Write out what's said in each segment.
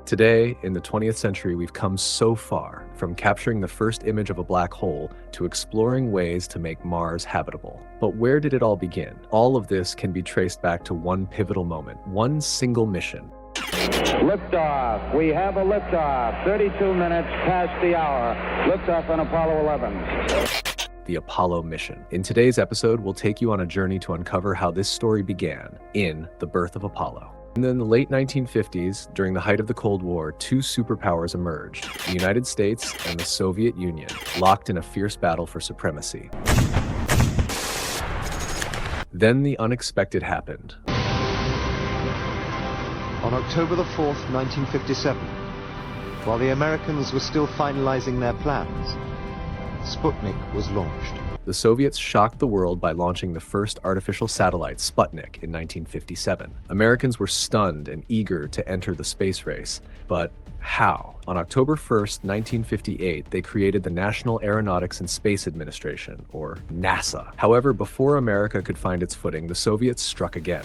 Today, in the 20th century, we've come so far, from capturing the first image of a black hole to exploring ways to make Mars habitable. But where did it all begin? All of this can be traced back to one pivotal moment, one single mission. Liftoff. We have a liftoff. 32 minutes past the hour. Liftoff on Apollo 11. The Apollo mission. In today's episode, we'll take you on a journey to uncover how this story began in The Birth of Apollo. In the late 1950s, during the height of the Cold War, two superpowers emerged, the United States and the Soviet Union, locked in a fierce battle for supremacy. Then the unexpected happened. On October the 4th, 1957, while the Americans were still finalizing their plans, Sputnik was launched. The Soviets shocked the world by launching the first artificial satellite, Sputnik, in 1957. Americans were stunned and eager to enter the space race. But how? On October 1st, 1958, they created the National Aeronautics and Space Administration, or NASA. However, before America could find its footing, the Soviets struck again.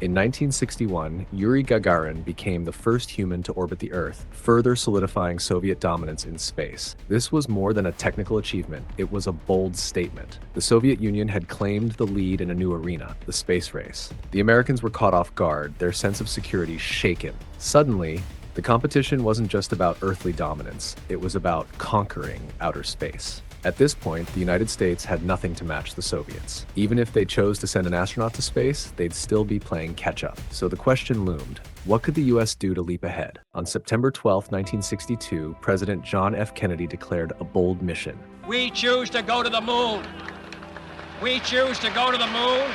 In 1961, Yuri Gagarin became the first human to orbit the Earth, further solidifying Soviet dominance in space. This was more than a technical achievement, it was a bold statement. The Soviet Union had claimed the lead in a new arena, the space race. The Americans were caught off guard, their sense of security shaken. Suddenly, the competition wasn't just about earthly dominance, it was about conquering outer space. At this point, the United States had nothing to match the Soviets. Even if they chose to send an astronaut to space, they'd still be playing catch-up. So the question loomed, what could the US do to leap ahead? On September 12, 1962, President John F. Kennedy declared a bold mission. We choose to go to the moon. We choose to go to the moon.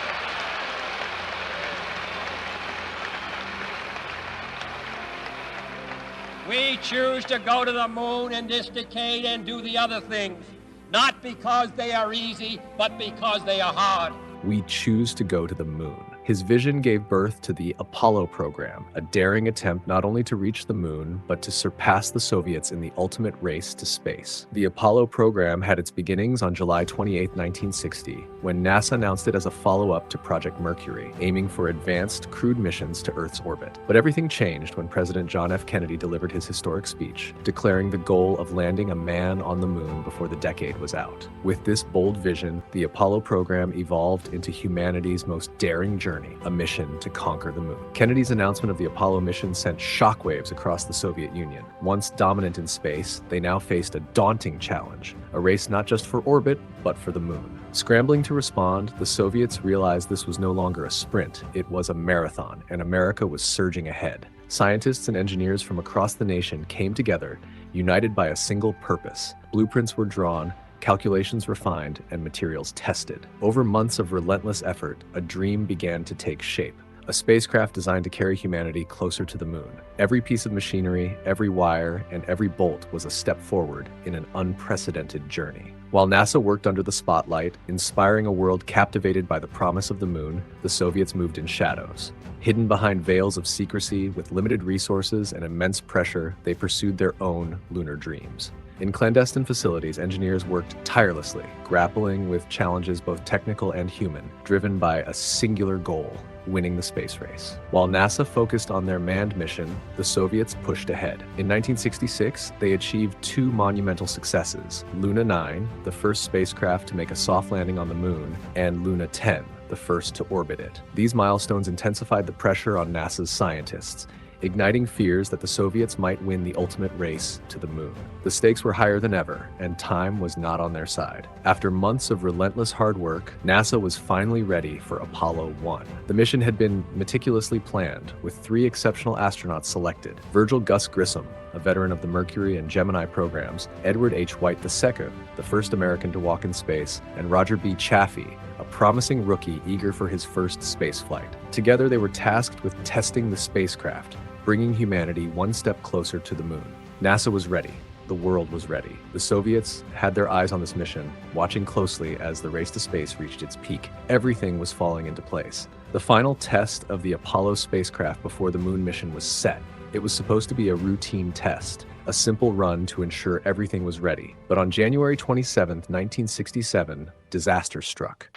We choose to go to the moon in this decade and do the other things. Not because they are easy, but because they are hard. We choose to go to the moon. His vision gave birth to the Apollo program, a daring attempt not only to reach the moon, but to surpass the Soviets in the ultimate race to space. The Apollo program had its beginnings on July 28, 1960, when NASA announced it as a follow-up to Project Mercury, aiming for advanced, crewed missions to Earth's orbit. But everything changed when President John F. Kennedy delivered his historic speech, declaring the goal of landing a man on the moon before the decade was out. With this bold vision, the Apollo program evolved into humanity's most daring journey, a mission to conquer the moon. Kennedy's announcement of the Apollo mission sent shockwaves across the Soviet Union. Once dominant in space, they now faced a daunting challenge, a race not just for orbit, but for the moon. Scrambling to respond, the Soviets realized this was no longer a sprint, it was a marathon, and America was surging ahead. Scientists and engineers from across the nation came together, united by a single purpose. Blueprints were drawn, calculations refined, and materials tested. Over months of relentless effort, a dream began to take shape. A spacecraft designed to carry humanity closer to the moon. Every piece of machinery, every wire, and every bolt was a step forward in an unprecedented journey. While NASA worked under the spotlight, inspiring a world captivated by the promise of the moon, the Soviets moved in shadows. Hidden behind veils of secrecy, with limited resources and immense pressure, they pursued their own lunar dreams. In clandestine facilities, engineers worked tirelessly, grappling with challenges both technical and human, driven by a singular goal: winning the space race. While NASA focused on their manned mission, the Soviets pushed ahead. In 1966, they achieved two monumental successes: Luna 9, the first spacecraft to make a soft landing on the moon, and Luna 10, the first to orbit it. These milestones intensified the pressure on NASA's scientists, igniting fears that the Soviets might win the ultimate race to the moon. The stakes were higher than ever, and time was not on their side. After months of relentless hard work, NASA was finally ready for Apollo 1. The mission had been meticulously planned, with 3 exceptional astronauts selected: Virgil Gus Grissom, a veteran of the Mercury and Gemini programs; Edward H. White II, the first American to walk in space; and Roger B. Chaffee, a promising rookie eager for his first space flight. Together, they were tasked with testing the spacecraft, bringing humanity one step closer to the moon. NASA was ready. The world was ready. The Soviets had their eyes on this mission, watching closely as the race to space reached its peak. Everything was falling into place. The final test of the Apollo spacecraft before the moon mission was set. It was supposed to be a routine test, a simple run to ensure everything was ready. But on January 27, 1967, disaster struck.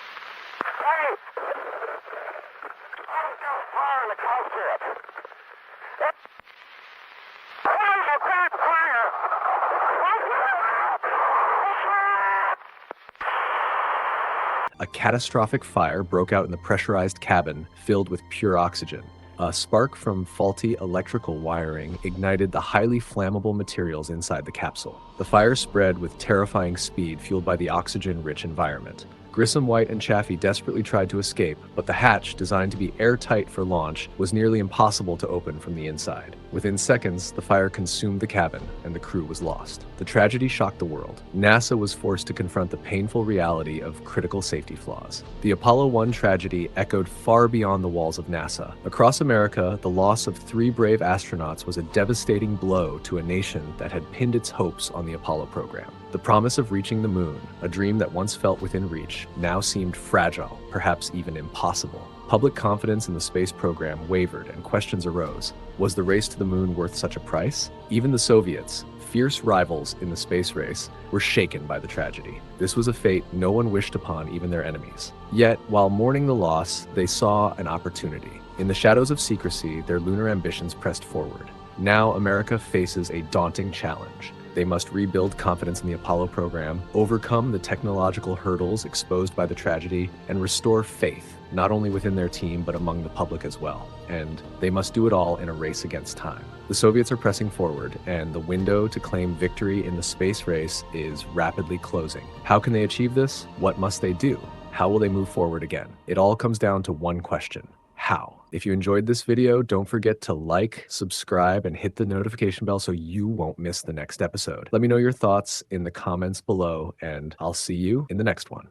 A catastrophic fire broke out in the pressurized cabin filled with pure oxygen. A spark from faulty electrical wiring ignited the highly flammable materials inside the capsule. The fire spread with terrifying speed, fueled by the oxygen-rich environment. Grissom, White, and Chaffee desperately tried to escape, but the hatch, designed to be airtight for launch, was nearly impossible to open from the inside. Within seconds, the fire consumed the cabin, and the crew was lost. The tragedy shocked the world. NASA was forced to confront the painful reality of critical safety flaws. The Apollo 1 tragedy echoed far beyond the walls of NASA. Across America, the loss of 3 brave astronauts was a devastating blow to a nation that had pinned its hopes on the Apollo program. The promise of reaching the moon, a dream that once felt within reach, now seemed fragile, perhaps even impossible. Public confidence in the space program wavered and questions arose. Was the race to the moon worth such a price? Even the Soviets, fierce rivals in the space race, were shaken by the tragedy. This was a fate no one wished upon even their enemies. Yet, while mourning the loss, they saw an opportunity. In the shadows of secrecy, their lunar ambitions pressed forward. Now, America faces a daunting challenge. They must rebuild confidence in the Apollo program, overcome the technological hurdles exposed by the tragedy, and restore faith, not only within their team, but among the public as well. And they must do it all in a race against time. The Soviets are pressing forward, and the window to claim victory in the space race is rapidly closing. How can they achieve this? What must they do? How will they move forward again? It all comes down to one question: how? If you enjoyed this video, don't forget to like, subscribe, and hit the notification bell so you won't miss the next episode. Let me know your thoughts in the comments below, and I'll see you in the next one.